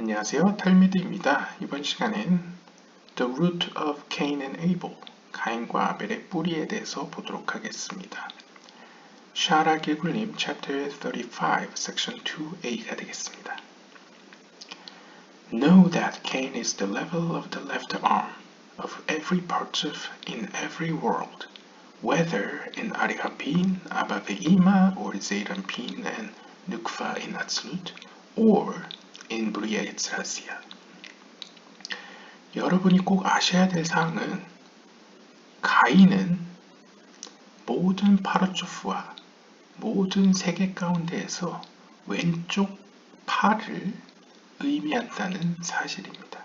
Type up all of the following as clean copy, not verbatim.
안녕하세요, 탈미드입니다. 이번 시간엔 The Root of Cain and Abel, 가인과 아벨의 뿌리에 대해서 보도록 하겠습니다. 샤라 길굴님 Chapter 35, Section 2a가 되겠습니다. Know that Cain is the level of the left arm of every part of in every world, whether in Arikampin, Abba Ve'ima, or Zeirampin and Nukva in Atzilut, or in 브리아 예츠라시아. 여러분이 꼭 아셔야 될 사항은 가인은 모든 파르초프와 모든 세계 가운데에서 왼쪽 팔을 의미한다는 사실입니다.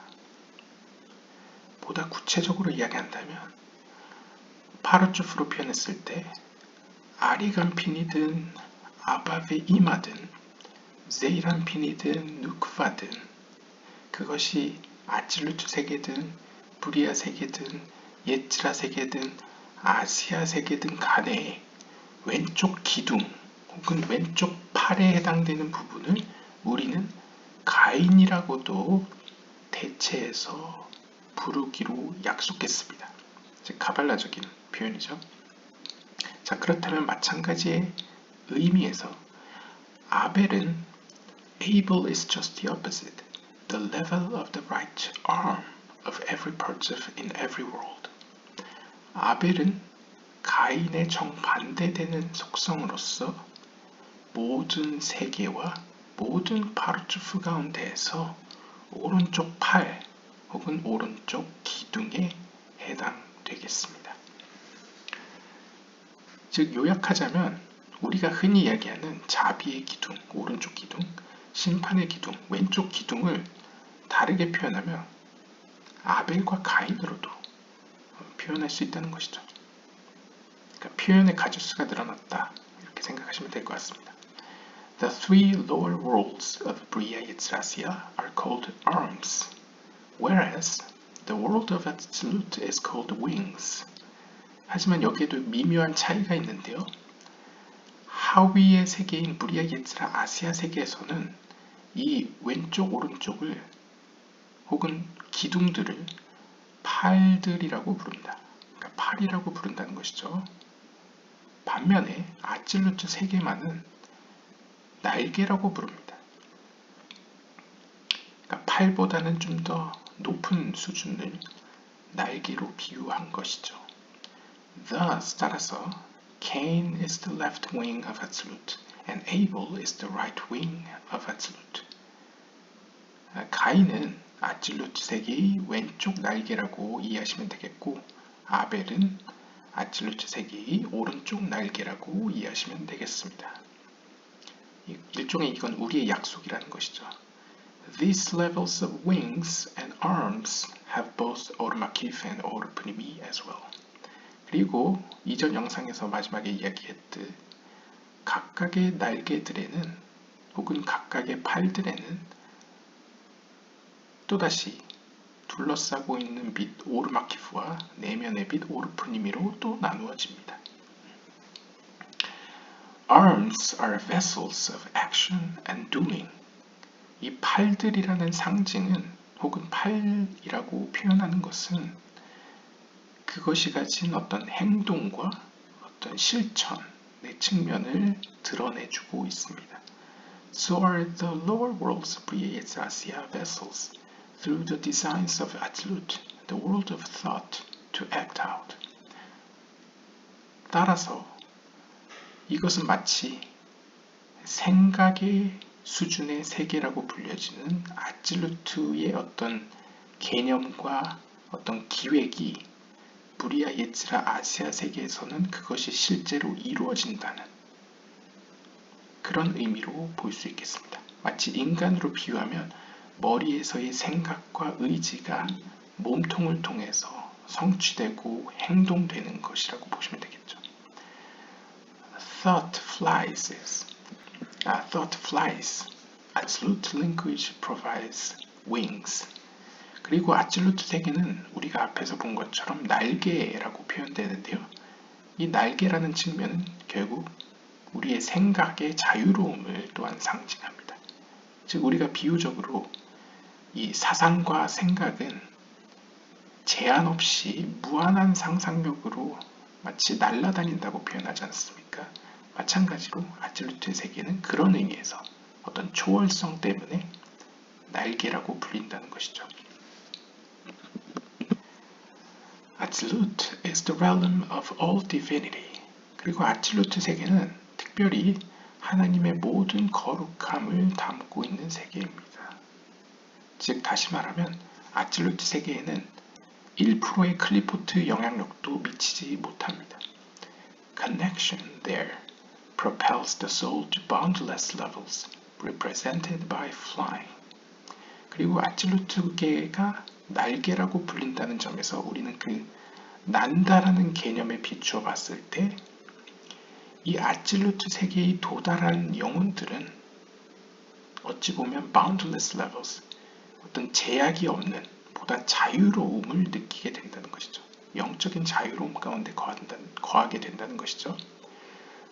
보다 구체적으로 이야기한다면 파르초프로 표현했을 때 아리간핀이든 아바베이마든 제이란핀이든 누크바든 그것이 아찔루트 세계든 브리아 세계든 예츠라 세계든 아시아 세계든 간에 왼쪽 기둥 혹은 왼쪽 팔에 해당되는 부분을 우리는 가인이라고도 대체해서 부르기로 약속했습니다. 즉 가발라적인 표현이죠. 자, 그렇다면 마찬가지의 의미에서 아벨은 Abel is just the opposite, the level of the right arm of every part of in every world. 아벨은 가인의 정반대되는 속성으로서 모든 세계와 모든 파르투프 가운데에서 오른쪽 팔 혹은 오른쪽 기둥에 해당되겠습니다. 즉 요약하자면 우리가 흔히 이야기하는 자비의 기둥, 오른쪽 기둥, 심판의 기둥, 왼쪽 기둥을 다르게 표현하면 아벨과 가인으로도 표현할 수 있다는 것이죠. 그러니까 표현의 가짓수가 늘어났다 이렇게 생각하시면 될 것 같습니다. The three lower worlds of Bria Yetzirasia are called arms, whereas the world of Atzilut is called wings. 하지만 여기에도 미묘한 차이가 있는데요. 하위의 세계인 브리아 예츠라 아시아 세계에서는 이 왼쪽 오른쪽을 혹은 기둥들을 팔들이라고 부릅니다. 그러니까 팔이라고 부른다는 것이죠. 반면에 아찔루트 세계만은 날개라고 부릅니다. 그러니까 팔보다는 좀 더 높은 수준을 날개로 비유한 것이죠. Thus, 따라서 Cain is the left wing of Atzilut and Abel is the right wing of Atzilut. 가인은 아찔루트 세계의 왼쪽 날개라고 이해하시면 되겠고 아벨은 아찔루트 세계의 오른쪽 날개라고 이해하시면 되겠습니다. 일종의 이건 우리의 약속이라는 것이죠. These levels of wings and arms have both or makif and or pnimi as well. 그리고 이전 영상에서 마지막에 이야기했듯 각각의 날개들에는 혹은 각각의 팔들에는 또다시 둘러싸고 있는 빛 오르마키프와 내면의 빛 오르프니미로 또 나누어집니다. Arms are vessels of action and doing. 이 팔들이라는 상징은 혹은 팔이라고 표현하는 것은 그것이 가진 어떤 행동과 어떤 실천의 측면을 드러내주고 있습니다. So are the lower worlds Bria Yetzirasia vessels through the designs of Atzilut, the world of thought, to act out. 따라서 이것은 마치 생각의 수준의 세계라고 불려지는 아찔루트의 어떤 개념과 어떤 기획이 브리아 예츠라 아시아 세계에서는 그것이 실제로 이루어진다는 그런 의미로 볼 수 있겠습니다. 마치 인간으로 비유하면 머리에서의 생각과 의지가 몸통을 통해서 성취되고 행동되는 것이라고 보시면 되겠죠. Thought flies. Absolute language provides wings. 그리고 아찔루트 세계는 우리가 앞에서 본 것처럼 날개라고 표현되는데요. 이 날개라는 측면은 결국 우리의 생각의 자유로움을 또한 상징합니다. 즉 우리가 비유적으로 이 사상과 생각은 제한 없이 무한한 상상력으로 마치 날아다닌다고 표현하지 않습니까? 마찬가지로 아absolute의 세계는 그런 의미에서 어떤 초월성 때문에 날개라고 불린다는 것이죠. Absolute is the realm of all divinity. 그리고 아absolute 세계는 특별히 하나님의 모든 거룩함을 담고 있는 세계입니다. 즉 다시 말하면 아absolute 세계에는 1%의 클리포트 영향력도 미치지 못합니다. Connection there propels the soul to boundless levels, represented by flying. 그리고 아absolute계가 날개라고 불린다는 점에서 우리는 그 난다라는 개념에 비추어 봤을 때 이 아absolute 세계에 도달한 영혼들은 어찌 보면 boundless levels, 어떤 제약이 없는 보다 자유로움을 느끼게 된다는 것이죠. 영적인 자유로움 가운데 거하게 된다는 것이죠.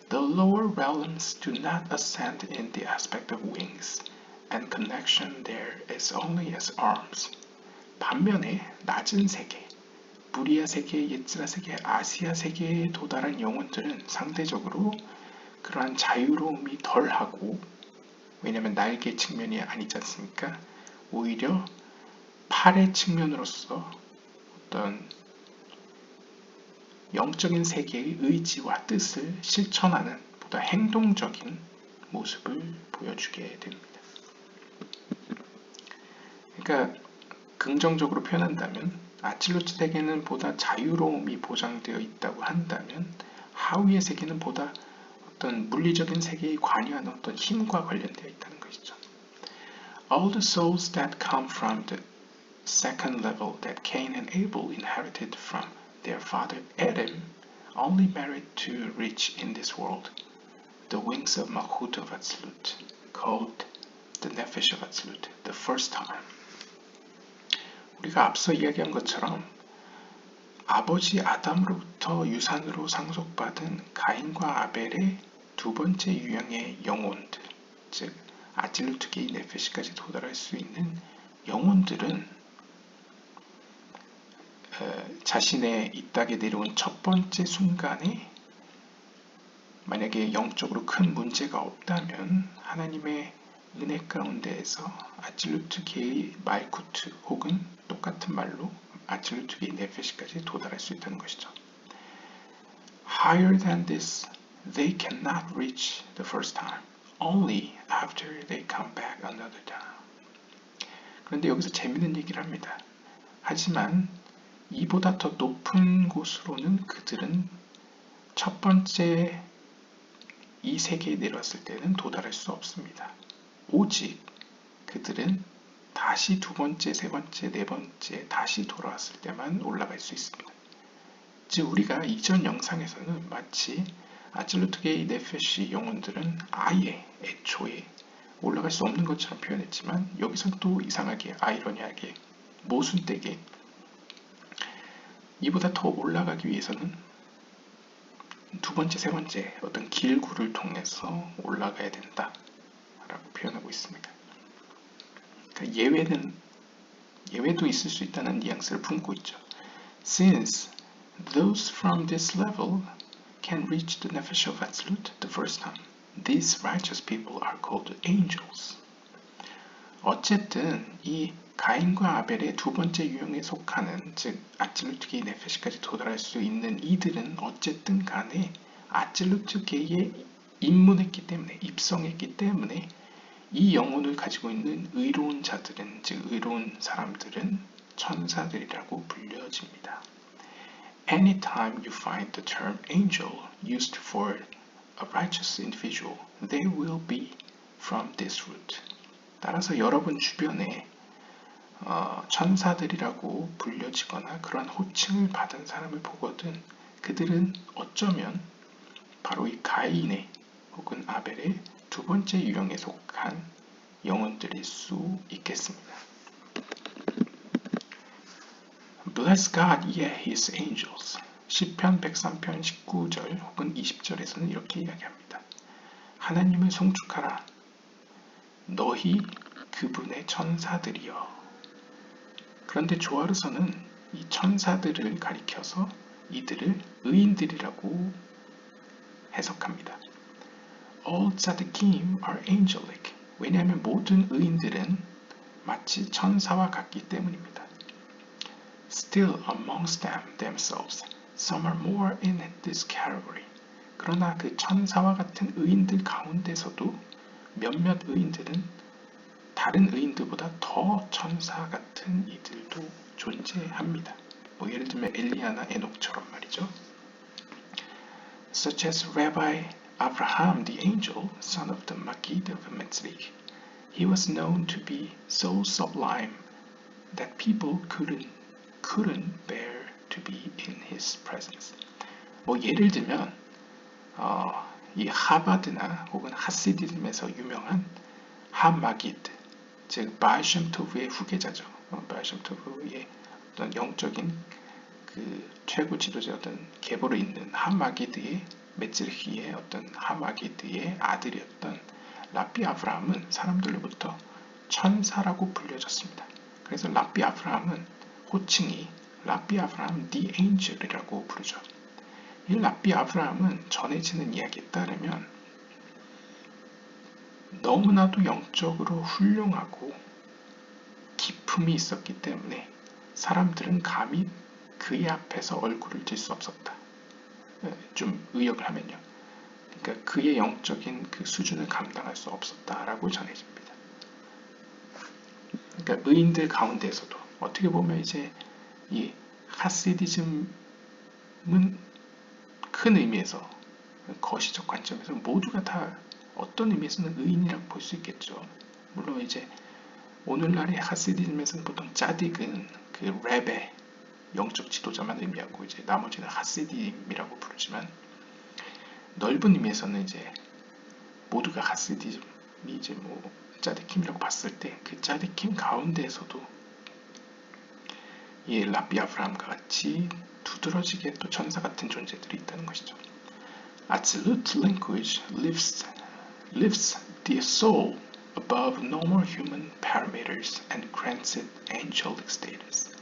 The lower realms do not ascend in the aspect of wings, and connection there is only as arms. 반면에 낮은 세계, 부리아 세계, 예츠라 세계, 아시아 세계에 도달한 영혼들은 상대적으로 그러한 자유로움이 덜하고, 왜냐하면 날개 측면이 아니지 않습니까? 오히려 팔의 측면으로서 어떤 영적인 세계의 의지와 뜻을 실천하는 보다 행동적인 모습을 보여주게 됩니다. 그러니까 긍정적으로 표현한다면 아absolute 세계는 보다 자유로움이 보장되어 있다고 한다면 하위의 세계는 보다 어떤 물리적인 세계에 관여하는 어떤 힘과 관련되어 있다는 것이죠. All the souls that come from the second level that Cain and Abel inherited from their father Adam only merit to reach in this world the wings of Malchut of Atzilut, called the Nefesh of Atzilut, the first time. 우리가 앞서 이야기한 것처럼 아버지 아담으로부터 유산으로 상속받은 가인과 아벨의 두 번째 유형의 영혼들, 즉 아질루트계의 네페시까지 도달할 수 있는 영혼들은 자신의 이 땅에 내려온 첫 번째 순간에 만약에 영적으로 큰 문제가 없다면 하나님의 은혜 가운데에서 아질루트계의 말쿠트 혹은 똑같은 말로 아질루트계의 네페시까지 도달할 수 있다는 것이죠. Higher than this, they cannot reach the first time, only after they come back another time. 그런데 여기서 재미있는 얘기를 합니다. 하지만 이보다 더 높은 곳으로는 그들은 첫 번째 이 세계에 내려왔을 때는 도달할 수 없습니다. 오직 그들은 다시 두 번째, 세 번째, 네 번째 다시 돌아왔을 때만 올라갈 수 있습니다. 즉 우리가 이전 영상에서는 마치 아질루트계의 네페시 영혼들은 아예 애초에 올라갈 수 없는 것처럼 표현했지만 여기서 또 이상하게 아이러니하게 모순되게 이보다 더 올라가기 위해서는 두 번째, 세 번째 어떤 길구를 통해서 올라가야 된다 라고 표현하고 있습니다. 그러니까 예외도 있을 수 있다는 뉘앙스를 품고 있죠. Since those from this level can reach the Nefesh of Atzilut the first time, these righteous people are called angels. 어쨌든 이 가인과 아벨의 두 번째 유형에 속하는 즉 아질루트계의 네페시까지 도달할 수 있는 이들은 어쨌든 간에 아질루트계에 입문했기 때문에 입성했기 때문에 이 영혼을 가지고 있는 의로운 자들은 즉 의로운 사람들은 천사들이라고 불려집니다. Anytime you find the term angel used for a righteous individual, they will be from this root. 따라서 여러분 주변에 천사들이라고 불려지거나 그런 호칭을 받은 사람을 보거든 그들은 어쩌면 바로 이 가인의 혹은 아벨의 두 번째 유형에 속한 영혼들일 수 있겠습니다. Bless God, ye His angels. 시편 103편 19절 혹은 20절에서는 이렇게 이야기합니다. 하나님을 송축하라. 너희 그분의 천사들이여. 그런데 조아르서는 이 천사들을 가리켜서 이들을 의인들이라고 해석합니다. All tzaddikim are angelic. 왜냐하면 모든 의인들은 마치 천사와 같기 때문입니다. Still amongst them themselves, some are more in this category. 그러나 그 천사와 같은 의인들 가운데서도 몇몇 의인들은 다른 의인들보다 더 천사 같은 이들도 존재합니다. 뭐 예를 들면 엘리야나 에녹처럼 말이죠. Such as Rabbi Abraham the angel, son of the Maggid of Metzrich. He was known to be so sublime that people couldn't bear to be in his presence. 뭐 예를 들면 이 하바드나 혹은 하시디즘에서 유명한 하마기드, 즉 바알샴토브의 후계자죠. 바알샴토브의 어떤 영적인 그 최고 지도자였던 계보를 잇는 하마기드의 메츠르히의 어떤 하마기드의 아들이었던 라비 아브라함은 사람들로부터 천사라고 불려졌습니다. 그래서 라비 아브라함은 호칭이 라비 아브라함 the angel이라고 부르죠. 이 라비 아브라함은 전해지는 이야기에 따르면 너무나도 영적으로 훌륭하고 기품이 있었기 때문에 사람들은 감히 그의 앞에서 얼굴을 들 수 없었다. 좀 의역을 하면요. 그러니까 그의 영적인 그 수준을 감당할 수 없었다라고 전해집니다. 그러니까 의인들 가운데에서도 어떻게 보면 이제 이 하시디즘은 큰 의미에서 거시적 관점에서 모두가 다 어떤 의미에서는 의인이라고 볼 수 있겠죠. 물론 이제 오늘날의 하시디즘에서는 보통 짜딕은 그 레베 영적 지도자만 의미하고 이제 나머지는 하시디즘이라고 부르지만 넓은 의미에서는 이제 모두가 하시디즘이 이제 뭐 짜디킴이라고 봤을 때 그 짜디킴 가운데에서도 이 라비 아브라함과 같이 두드러지게 또 천사 같은 존재들이 있다는 것이죠. Absolute language lifts the soul above normal human parameters and grants it angelic status.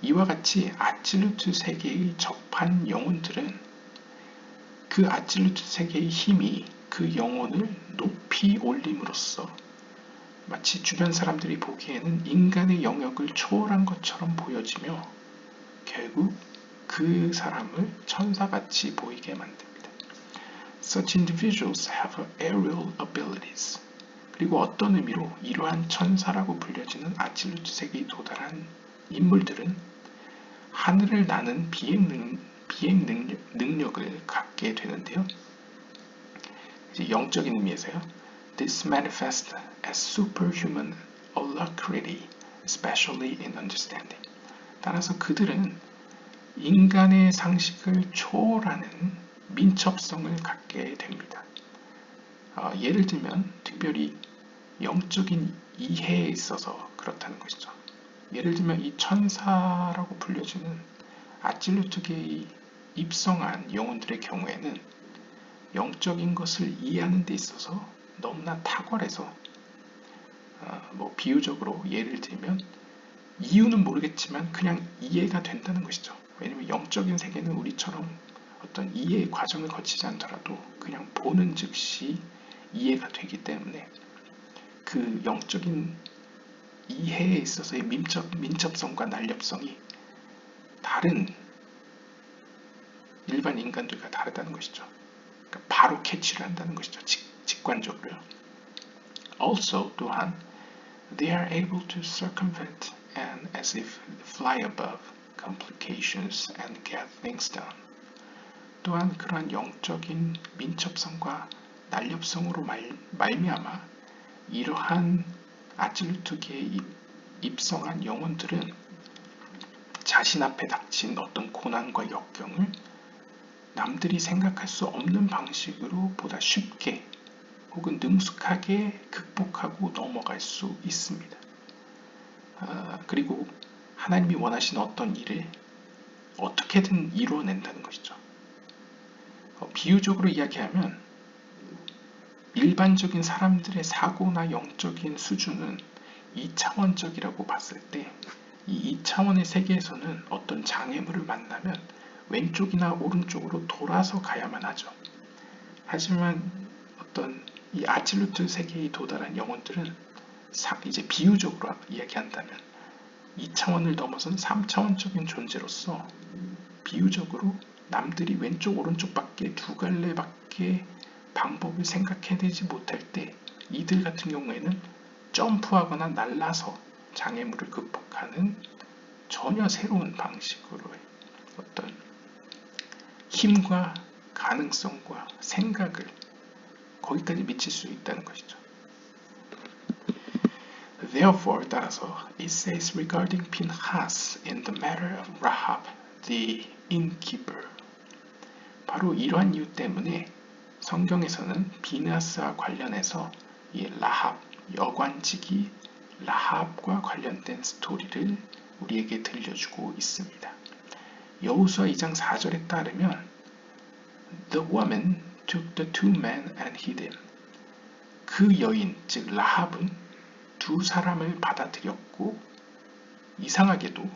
이와 같이 아칠루트 세계의 접한 영혼들은 그 아칠루트 세계의 힘이 그 영혼을 높이 올림으로써 마치 주변 사람들이 보기에는 인간의 영역을 초월한 것처럼 보여지며 결국 그 사람을 천사같이 보이게 만듭니다. Such individuals have aerial abilities. 그리고 어떤 의미로 이러한 천사라고 불려지는 아칠루트 세계에 도달한 인물들은 하늘을 나는 비행 능력을 갖게 되는데요. 이제 영적인 의미에서요. This manifests as superhuman alacrity, especially in understanding. 따라서 그들은 인간의 상식을 초월하는 민첩성을 갖게 됩니다. 예를 들면 특별히 영적인 이해에 있어서 그렇다는 것이죠. 예를 들면 이 천사라고 불려지는 아칠루트계에 입성한 영혼들의 경우에는 영적인 것을 이해하는 데 있어서 너무나 탁월해서 뭐 비유적으로 예를 들면 이유는 모르겠지만 그냥 이해가 된다는 것이죠. 왜냐하면 영적인 세계는 우리처럼 어떤 이해의 과정을 거치지 않더라도 그냥 보는 즉시 이해가 되기 때문에 그 영적인 이해에 있어서의 민첩성과 날렵성이 다른 일반 인간들과 다르다는 것이죠. 그러니까 바로 캐치를 한다는 것이죠. 직관적으로요. Also 또한 they are able to circumvent and as if fly above complications and get things done. 또한 그러한 영적인 민첩성과 날렵성으로 말미암아 이러한 아칠루트계에 입성한 영혼들은 자신 앞에 닥친 어떤 고난과 역경을 남들이 생각할 수 없는 방식으로 보다 쉽게 혹은 능숙하게 극복하고 넘어갈 수 있습니다. 그리고 하나님이 원하시는 어떤 일을 어떻게든 이루어낸다는 것이죠. 비유적으로 이야기하면 일반적인 사람들의 사고나 영적인 수준은 2차원적이라고 봤을 때 이 2차원의 세계에서는 어떤 장애물을 만나면 왼쪽이나 오른쪽으로 돌아서 가야만 하죠. 하지만 어떤 이 아질루트 세계에 도달한 영혼들은 이제 비유적으로 이야기한다면 2차원을 넘어선 3차원적인 존재로서 비유적으로 남들이 왼쪽 오른쪽밖에 두 갈래밖에 방법을 생각해내지 못할 때 이들 같은 경우에는 점프하거나 날라서 장애물을 극복하는 전혀 새로운 방식으로의 어떤 힘과 가능성과 생각을 거기까지 미칠 수 있다는 것이죠. Therefore, 따라서 it says regarding Pinhas in the matter of Rahab, the innkeeper. 바로 이러한 이유 때문에 성경에서는 비느하스와 관련해서 이 라합, 여관직이 라합과 관련된 스토리를 우리에게 들려주고 있습니다. 여호수아 2장 4절에 따르면 The woman took the two men and hid him. 그 여인, 즉 라합은 두 사람을 받아들였고 이상하게도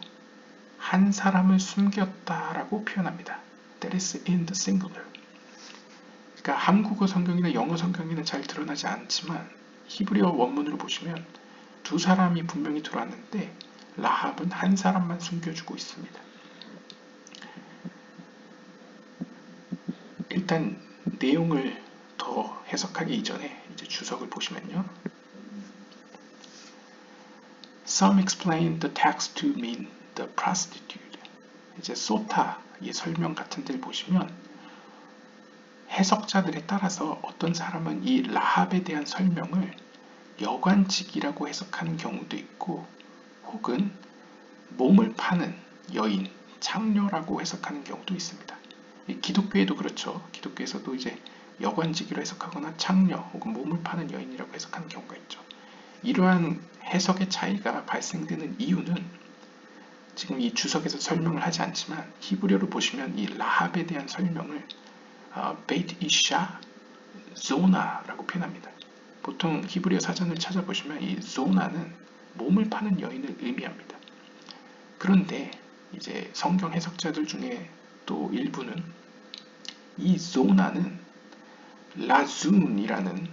한 사람을 숨겼다라고 표현합니다. That is in the singular. 그러니까 한국어 성경이나 영어 성경에는 잘 드러나지 않지만 히브리어 원문으로 보시면 두 사람이 분명히 들어왔는데 라합은 한 사람만 숨겨주고 있습니다. 일단 내용을 더 해석하기 이전에 이제 주석을 보시면요. Some explain the text to mean the prostitute. 이제 소타의 설명 같은 데를 보시면 해석자들에 따라서 어떤 사람은 이 라합에 대한 설명을 여관직이라고 해석하는 경우도 있고 혹은 몸을 파는 여인, 창녀라고 해석하는 경우도 있습니다. 기독교에도 그렇죠. 기독교에서도 이제 여관직이로 해석하거나 창녀 혹은 몸을 파는 여인이라고 해석하는 경우가 있죠. 이러한 해석의 차이가 발생되는 이유는 지금 이 주석에서 설명을 하지 않지만 히브리어로 보시면 이 라합에 대한 설명을 베이트 이샤 조나라고 표현합니다. 보통 히브리어 사전을 찾아보시면 이 조나는 몸을 파는 여인을 의미합니다. 그런데 이제 성경 해석자들 중에 또 일부는 이 조나는 라준이라는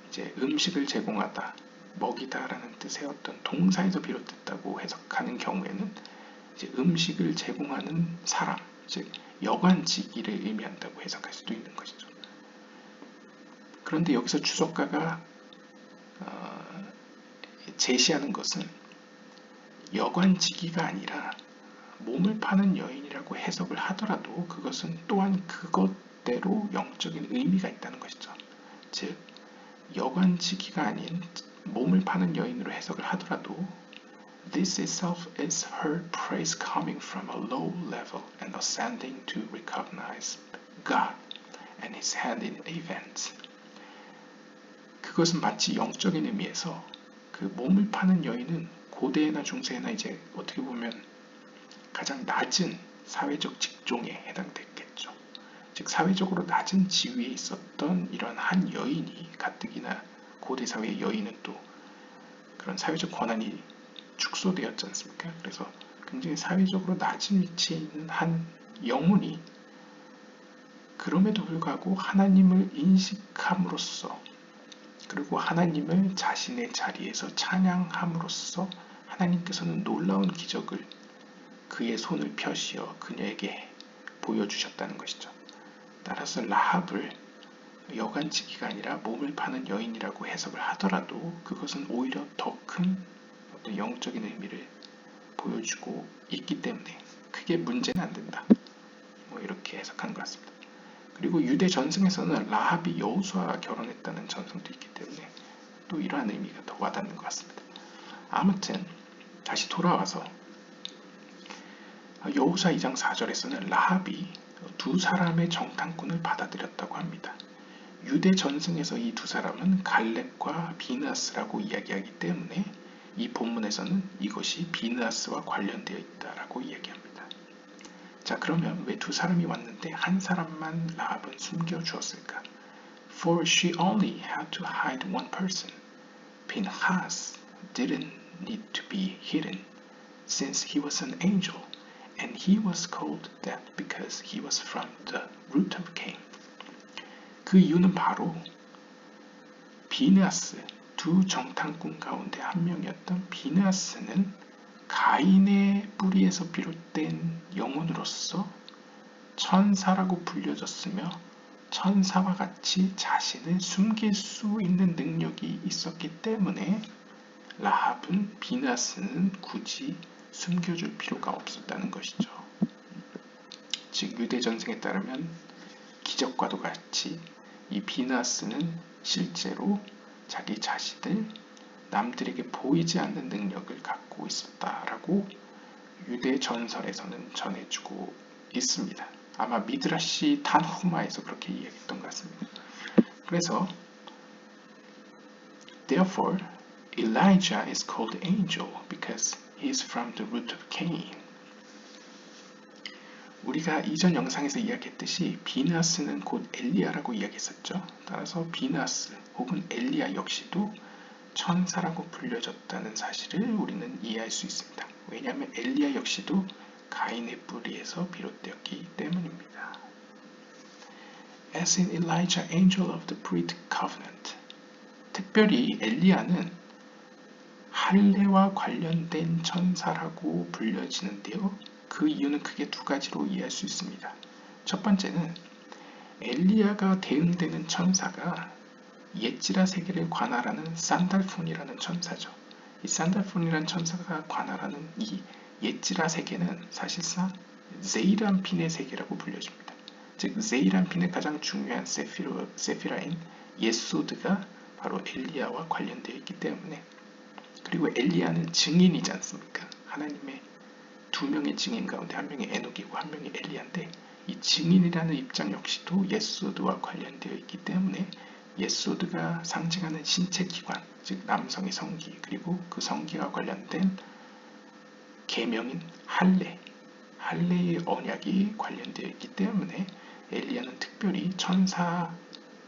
이제 음식을 제공하다, 먹이다라는 뜻의 어떤 동사에서 비롯됐다고 해석하는 경우에는 이제 음식을 제공하는 사람, 즉 여관직이를 의미한다고 해석할 수도 있는 것이죠. 그런데 여기서 주석가가 제시하는 것은 여관직이가 아니라 몸을 파는 여인이라고 해석을 하더라도 그것은 또한 그것대로 영적인 의미가 있다는 것이죠. 즉 여관직이가 아닌 몸을 파는 여인으로 해석을 하더라도 This itself is her praise coming from a low level and ascending to recognize God and His hand in events. 그것은 마치 영적인 의미에서 그 몸을 파는 여인은 고대나 중세나 이제 어떻게 보면 가장 낮은 사회적 직종에 해당됐겠죠. 즉 사회적으로 낮은 지위에 있었던 이런 한 여인이 가뜩이나 고대 사회의 여인은 또 그런 사회적 권한이 축소되었지 않습니까? 그래서 굉장히 사회적으로 낮은 위치에 있는 한 영혼이 그럼에도 불구하고 하나님을 인식함으로써 그리고 하나님을 자신의 자리에서 찬양함으로써 하나님께서는 놀라운 기적을 그의 손을 펴시어 그녀에게 보여주셨다는 것이죠. 따라서 라합을 여관직이가 아니라 몸을 파는 여인이라고 해석을 하더라도 그것은 오히려 더 큰 어떤 영적인 의미를 보여주고 있기 때문에 크게 문제는 안 된다. 이렇게 해석한 것 같습니다. 그리고 유대 전승에서는 라합이 여호수아와 결혼했다는 전승도 있기 때문에 또 이러한 의미가 더 와닿는 것 같습니다. 아무튼 다시 돌아와서 여호수아 2장 4절에서는 라합이 두 사람의 정탐꾼을 받아들였다고 합니다. 유대 전승에서 이 두 사람은 갈렙과 비느하스라고 이야기하기 때문에 이 본문에서는 이것이 비느하스와 관련되어 있다라고 이야기합니다. 자, 그러면 왜 두 사람이 왔는데 한 사람만 라합은 숨겨주었을까? For she only had to hide one person. Pinhas didn't need to be hidden, since he was an angel, and he was called that because he was from the root of Cain. 그 이유는 바로 비느하스, 두 정탐꾼 가운데 한 명이었던 비느하스는 가인의 뿌리에서 비롯된 영혼으로서 천사라고 불려졌으며 천사와 같이 자신을 숨길 수 있는 능력이 있었기 때문에 라합은 비느하스는 굳이 숨겨줄 필요가 없었다는 것이죠. 즉 유대 전승에 따르면 기적과도 같이 이 비느하스는 실제로 자기 자신을 남들에게 보이지 않는 능력을 갖고 있었다라고 유대 전설에서는 전해주고 있습니다. 아마 미드라시 단후마에서 그렇게 이야기했던 것 같습니다. 그래서 Therefore, Elijah is called angel because he is from the root of Cain. 우리가 이전 영상에서 이야기했듯이 비느하스는 곧 엘리야라고 이야기했었죠. 따라서 비느하스 혹은 엘리야 역시도 천사라고 불려졌다는 사실을 우리는 이해할 수 있습니다. 왜냐하면 엘리야 역시도 가인의 뿌리에서 비롯되었기 때문입니다. As in Elijah, angel of the pre-covenant. 특별히 엘리야는 할례와 관련된 천사라고 불려지는데요. 그 이유는 크게 두 가지로 이해할 수 있습니다. 첫 번째는 엘리야가 대응되는 천사가 옛지라 세계를 관할하는 산달폰이라는 천사죠. 이 산달폰이라는 천사가 관할하는 이 옛지라 세계는 사실상 제이란핀의 세계라고 불려집니다. 즉 제이란핀의 가장 중요한 세피라인 예소드가 바로 엘리야와 관련되어 있기 때문에, 그리고 엘리야는 증인이지 않습니까? 하나님의 두 명의 증인 가운데 한 명이 에녹이고 한 명이 엘리야인데, 이 증인이라는 입장 역시도 예소드와 관련되어 있기 때문에 예소드가 상징하는 신체 기관, 즉 남성의 성기, 그리고 그 성기와 관련된 계명인 할례의 언약이 관련되어 있기 때문에 엘리야는 특별히 천사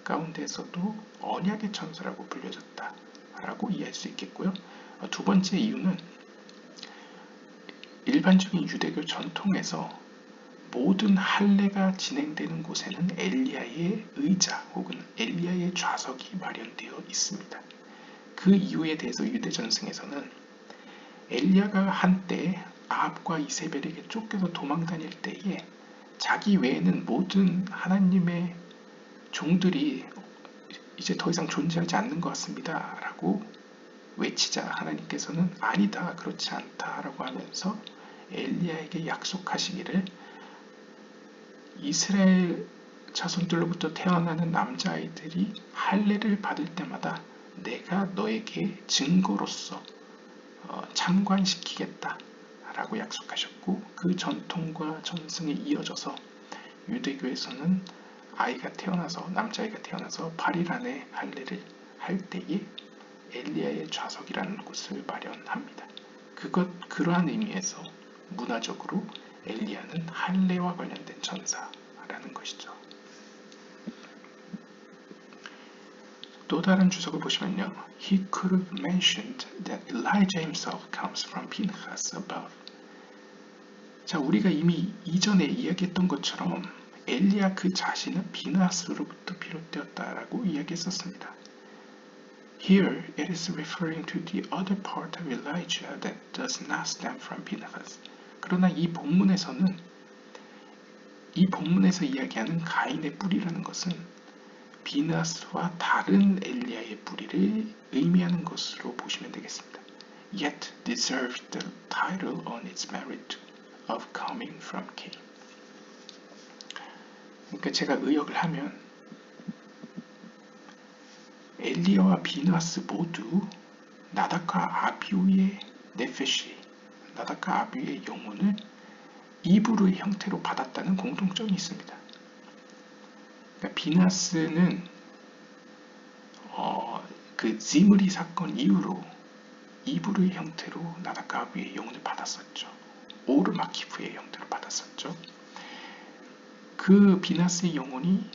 가운데서도 언약의 천사라고 불려졌다라고 이해할 수 있겠고요. 두 번째 이유는 일반적인 유대교 전통에서 모든 할례가 진행되는 곳에는 엘리야의 의자 혹은 엘리야의 좌석이 마련되어 있습니다. 그 이유에 대해서 유대 전승에서는 엘리야가 한때 아합과 이세벨에게 쫓겨서 도망다닐 때에 자기 외에는 모든 하나님의 종들이 이제 더 이상 존재하지 않는 것 같습니다 라고 외치자 하나님께서는 아니다, 그렇지 않다 라고 하면서 엘리야에게 약속하시기를 이스라엘 자손들로부터 태어나는 남자아이들이 할례를 받을 때마다 내가 너에게 증거로서 참관시키겠다 라고 약속하셨고, 그 전통과 전승에 이어져서 유대교에서는 남자아이가 태어나서 8일 안에 할례를 할 때에 엘리야의 좌석이라는 곳을 마련합니다. 그러한 의미에서 문화적으로 엘리야는 할례와 관련된 천사라는 것이죠. 또 다른 주석을 보시면요. He could have mentioned that Elijah himself comes from Pinchas above. 자, 우리가 이미 이전에 이야기했던 것처럼 엘리야 그 자신은 비느하스로부터 비롯되었다라고 이야기했었습니다. Here it is referring to the other part of Elijah that does not stem from Pinchas. 그러나 이 본문에서 이야기하는 가인의 뿌리라는 것은 비느하스와 다른 엘리야의 뿌리를 의미하는 것으로 보시면 되겠습니다. Yet deserves the title on its merit of coming from Cain. 그러니까 제가 의역을 하면 엘리야와 비느하스 모두 나답과 아비후의 네페시, 나답과 아비후의 영혼을 이브루의 형태로 받았다는 공통점이 있습니다. 그러니까 비느하스는 그 지므리 사건 이후로 이브루의 형태로 나답과 아비후의 영혼을 받았었죠. 오르마키프의 형태로 받았었죠. 그 비느하스의 영혼이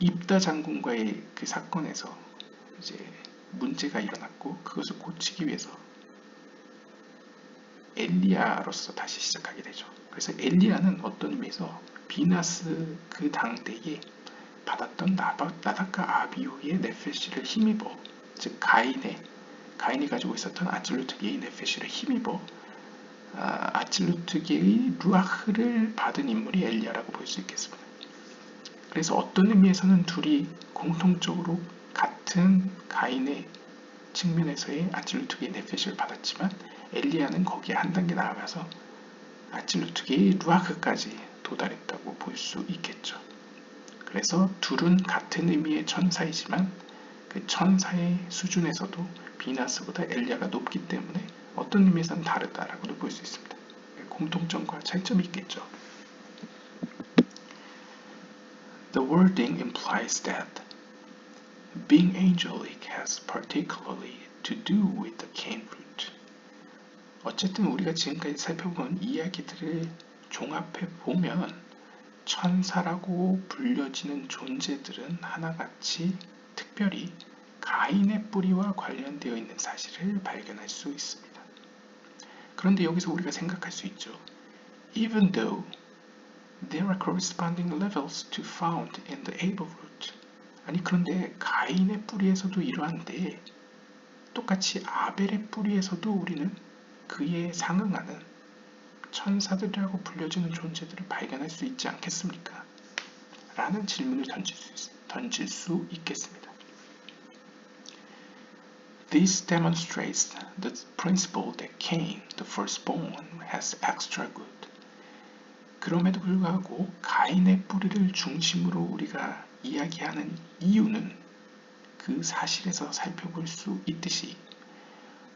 입다 장군과의 그 사건에서 이제 문제가 일어났고 그것을 고치기 위해서 엘리야로서 다시 시작하게 되죠. 그래서 엘리야는 어떤 의미에서 비나스 그 당대에 받았던 나닥과 아비후의 네페시를 힘입어, 즉 가인이 가지고 있었던 아찔루트계의 네페시를 힘입어 아찔루트계의 루아흐를 받은 인물이 엘리야라고 볼 수 있겠습니다. 그래서 어떤 의미에서는 둘이 공통적으로 같은 가인의 측면에서의 아찔루트계의 네페시를 받았지만 엘리야는 거기에 한 단계 나아가서 아찔루트계의 루아흐까지 도달했다고 볼 수 있겠죠. 그래서 둘은 같은 의미의 천사이지만 그 천사의 수준에서도 비나스보다 엘리야가 높기 때문에 어떤 의미에서는 다르다라고도 볼 수 있습니다. 공통점과 차이점이 있겠죠. The wording implies that being angelic has particularly to do with the Cain root. 어쨌든 우리가 지금까지 살펴본 이야기들을 종합해 보면 천사라고 불려지는 존재들은 하나같이 특별히 가인의 뿌리와 관련되어 있는 사실을 발견할 수 있습니다. 그런데 여기서 우리가 생각할 수 있죠. Even though there are corresponding levels to found in the Abel root. 아니 그런데 가인의 뿌리에서도 이러한데 똑같이 아벨의 뿌리에서도 우리는 그에 상응하는 천사들이라고 불려지는 존재들을 발견할 수 있지 않겠습니까? 라는 질문을 던질 수 있겠습니다. This demonstrates the principle that Cain, the firstborn, has extra good. 그럼에도 불구하고 가인의 뿌리를 중심으로 우리가 이야기하는 이유는 그 사실에서 살펴볼 수 있듯이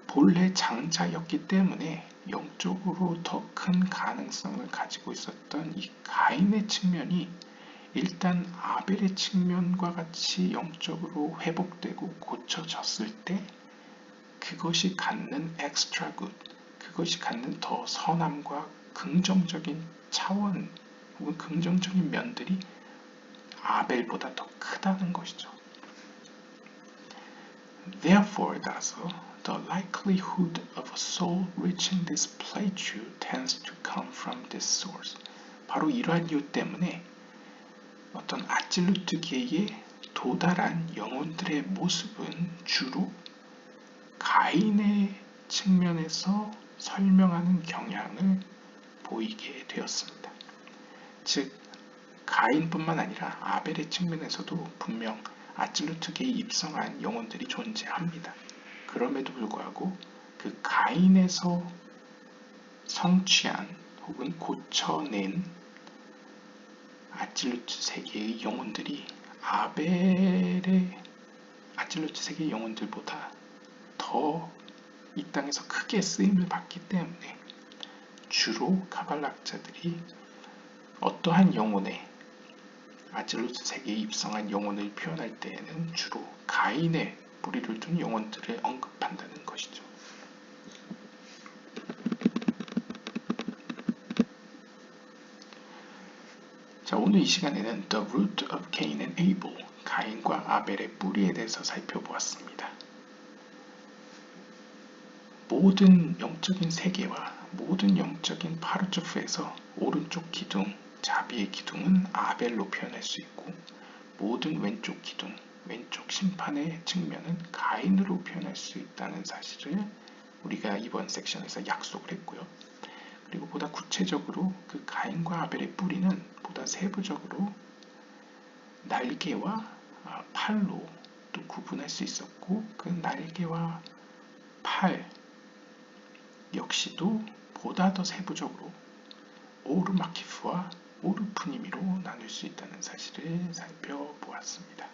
본래 장자였기 때문에 영적으로 더 큰 가능성을 가지고 있었던 이 가인의 측면이 일단 아벨의 측면과 같이 영적으로 회복되고 고쳐졌을 때 그것이 갖는 extra good, 그것이 갖는 더 선함과 긍정적인 차원 혹은 긍정적인 면들이 아벨보다 더 크다는 것이죠. Therefore, 따라서 the likelihood of a soul reaching this plateau tends to come from this source. 바로 이러한 이유 때문에 어떤 아찔루트계에 도달한 영혼들의 모습은 주로 가인의 측면에서 설명하는 경향을 보이게 되었습니다. 즉 가인뿐만 아니라 아벨의 측면에서도 분명 아찔루트계에 입성한 영혼들이 존재합니다. 그럼에도 불구하고 그 가인에서 성취한 혹은 고쳐낸 아찔루트 세계의 영혼들이 아벨의 아찔루트 세계의 영혼들보다 더 이 땅에서 크게 쓰임을 받기 때문에 주로 카발락자들이 어떠한 영혼에 아찔루트 세계에 입성한 영혼을 표현할 때에는 주로 가인의 뿌리를 둔 영혼들을 언급한다는 것이죠. 자, 오늘 이 시간에는 The Root of Cain and Abel, 가인과 아벨의 뿌리에 대해서 살펴보았습니다. 모든 영적인 세계와 모든 영적인 파르초프에서 오른쪽 기둥, 자비의 기둥은 아벨로 표현할 수 있고 모든 왼쪽 기둥, 왼쪽 심판의 측면은 가인으로 표현할 수 있다는 사실을 우리가 이번 섹션에서 약속을 했고요. 그리고 보다 구체적으로 그 가인과 아벨의 뿌리는 보다 세부적으로 날개와 팔로 또 구분할 수 있었고 그 날개와 팔 역시도 보다 더 세부적으로 오르마키프와 오르프니미로 나눌 수 있다는 사실을 살펴보았습니다.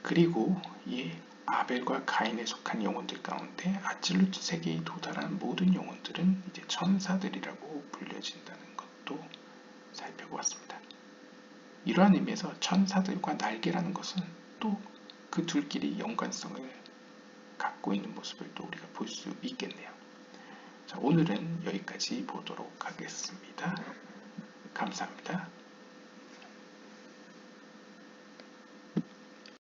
그리고 이 아벨과 가인에 속한 영혼들 가운데 아찔루트 세계에 도달한 모든 영혼들은 이제 천사들이라고 불려진다는 것도 살펴보았습니다. 이러한 의미에서 천사들과 날개라는 것은 또 그 둘끼리 연관성을 갖고 있는 모습을 또 우리가 볼 수 있겠네요. 자, 오늘은 여기까지 보도록 하겠습니다. 감사합니다.